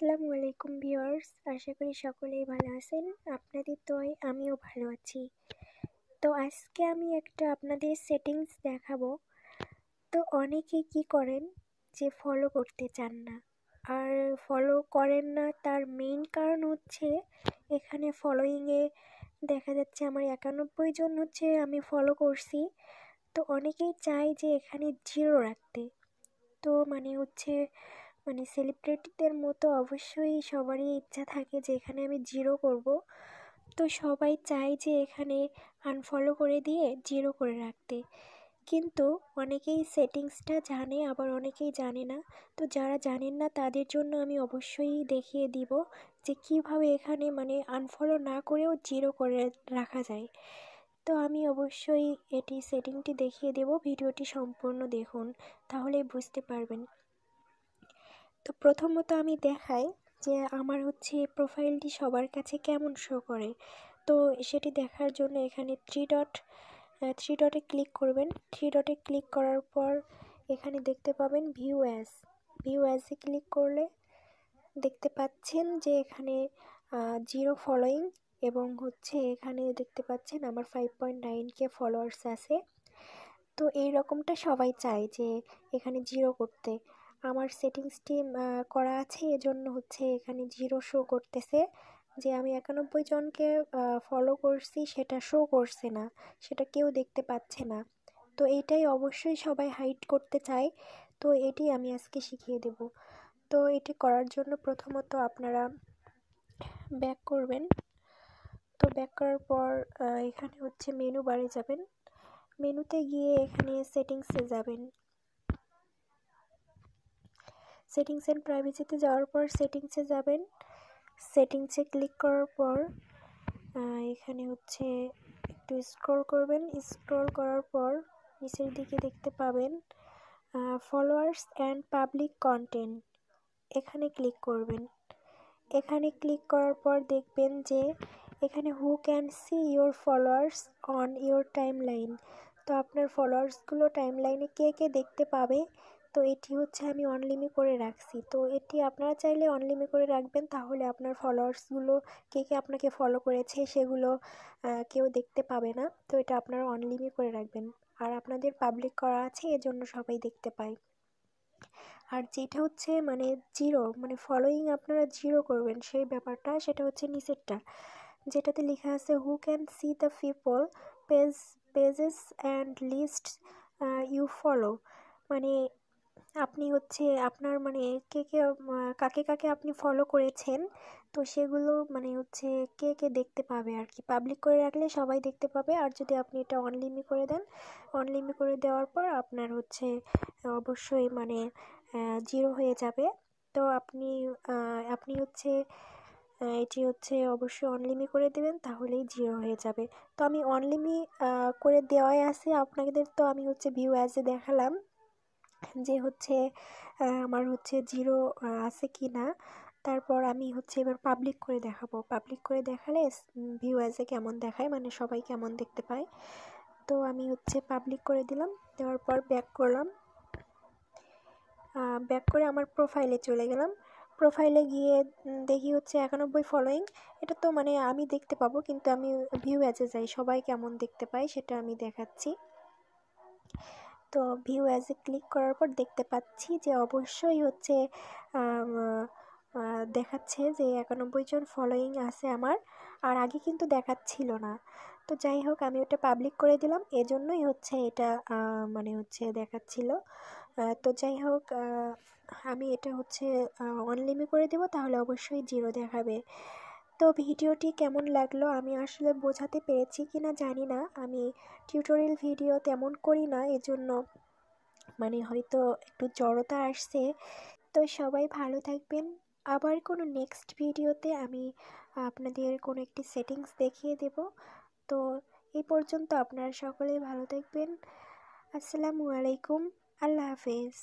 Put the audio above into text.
আসসালামু আলাইকুম ভিউয়ার্স, আশা করি সকলেই ভালো আছেন। আপনাদের দোয়ায় আমিও ভালো আছি। তো আজকে আমি একটা আপনাদের সেটিংস দেখাবো। তো অনেকেই কি করেন যে ফলো করতে চান না, আর ফলো করেন না তার মেইন কারণ হচ্ছে এখানে ফলোয়িংয়ে দেখা যাচ্ছে আমার 91 জন হচ্ছে আমি ফলো করছি। তো অনেকেই চায় যে এখানে 0 রাখতে। তো মানে সেলিব্রিটিদের মতো অবশ্যই সবারই ইচ্ছা থাকে যে এখানে আমি 0 করব। তো সবাই চায় যে এখানে আনফলো করে দিয়ে 0 করে রাখতে, কিন্তু অনেকেই সেটিংসটা জানে, আবার অনেকেই জানে না। তো যারা জানেন না তাদের জন্য আমি অবশ্যই দেখিয়ে দিব যে কিভাবে এখানে মানে আনফলো না করেও 0 করে রাখা যায়। তো আমি অবশ্যই এটি সেটিংটি দেখিয়ে দেব, ভিডিওটি সম্পূর্ণ দেখুন, তাহলে বুঝতে পারবেন। তো প্রথমত আমি দেখাই যে আমার প্রোফাইলটি সবার কাছে কেমন শো করে। তো সেটি দেখার জন্য এখানে থ্রি ডটে ক্লিক করবেন। থ্রি ডটে ক্লিক করার পর এখানে দেখতে পাবেন ভিউ অ্যাজে ক্লিক করলে দেখতে পাচ্ছেন যে এখানে 0 ফলোয়িং, এবং এখানে দেখতে পাচ্ছেন আমার 5.9K ফলোয়ার্স আছে। তো এই রকমটা সবাই চায় যে এখানে 0 করতে। আমার সেটিংসটি করা আছে, এজন্য এখানে 0 শো করতেছে। যে আমি 91 জনকে ফলো করছি সেটা শো করছে না, সেটা কেউ দেখতে পাচ্ছে না। তো এইটাই অবশ্যই সবাই হাইড করতে চায়। তো এটি আমি আজকে শিখিয়ে দেব। তো এটি করার জন্য প্রথমত আপনারা ব্যাক করবেন। তো ব্যাক করার পর এখানে মেনু বারে যাবেন। মেনুতে গিয়ে এখানে সেটিংসে যাবেন। সেটিংস অ্যান্ড প্রাইভেসিতে যাওয়ার পর সেটিংসে যাবেন। সেটিংসে ক্লিক করার পর এখানে একটু স্ক্রল করবেন। স্ক্রল করার পর নিচের দিকে দেখতে পাবেন ফলোয়ার্স অ্যান্ড পাবলিক কন্টেন্ট, এখানে ক্লিক করবেন। এখানে ক্লিক করার পর দেখবেন যে এখানে হু can see your followers on your time line. তো আপনার ফলোয়ার্সগুলো টাইম লাইনে কে কে দেখতে পাবে। তো এটি আমি অনলিমিট করে রাখছি। তো এটি আপনারা চাইলে অনলিমিট করে রাখবেন, তাহলে আপনার ফলোয়ার্সগুলো কে কে আপনাকে ফলো করেছে সেগুলো কেউ দেখতে পাবে না। তো এটা আপনারা অনলিমিট করে রাখবেন, আর আপনাদের পাবলিক করা আছে এজন্য সবাই দেখতে পায়। আর যেটা মানে 0 মানে ফলোয়িং আপনারা 0 করবেন সেই ব্যাপারটা, সেটা নিচেরটা, যেটাতে লেখা আছে who can see the people pages and list you follow. মানে আপনি আপনার মানে কে কে কাকে কাকে আপনি ফলো করেছেন, তো সেগুলো মানে কে কে দেখতে পাবে আর কি। পাবলিক করে রাখলে সবাই দেখতে পাবে, আর যদি আপনি এটা অনলিমিট করে দেন, অনলিমিট করে দেওয়ার পর আপনার অবশ্যই মানে 0 হয়ে যাবে। তো আপনি আপনি এটি অবশ্যই অনলিমিট করে দেবেন, তাহলেই 0 হয়ে যাবে। তো আমি অনলিমিট করে দেওয়াই আছে আপনাদের। তো আমি ভিউ অ্যাজে দেখালাম যে আমার 0 আছে কি না। তারপর আমি এবার পাবলিক করে দেখাবো। পাবলিক করে দেখালে ভিউ অ্যাজে কেমন দেখায়, মানে সবাই কেমন দেখতে পায়। তো আমি পাবলিক করে দিলাম। দেওয়ার পর ব্যাক করলাম। ব্যাক করে আমার প্রোফাইলে চলে গেলাম। প্রোফাইলে গিয়ে দেখি 91 ফলোয়িং। এটা তো মানে আমি দেখতে পাবো, কিন্তু আমি ভিউ অ্যাজে যাই, সবাই কেমন দেখতে পায় সেটা আমি দেখাচ্ছি। তো ভিউ অ্যাজে ক্লিক করার পর দেখতে পাচ্ছি যে অবশ্যই দেখাচ্ছে যে 91 জন ফলোয়িং আছে আমার, আর আগে কিন্তু দেখাচ্ছিল না। তো যাই হোক, আমি ওটা পাবলিক করে দিলাম, এজন্যই এটা মানে দেখাচ্ছিল। তো যাই হোক, আমি এটা অনলিমিট করে দেব, তাহলে অবশ্যই 0 দেখাবে। তো ভিডিওটি কেমন লাগলো আমি আসলে বোঝাতে পেরেছি কিনা জানি না। আমি টিউটোরিয়াল ভিডিও তেমন করি না, এজন্য মানে হয়তো একটু জড়তা আসছে। তো সবাই ভালো থাকবেন। আবার কোনো নেক্সট ভিডিওতে আমি আপনাদের কোনো একটি সেটিংস দেখিয়ে দেব। তো এই পর্যন্ত আপনারা সকলেই ভালো থাকবেন। আসসালামু আলাইকুম, আল্লাহ হাফেজ।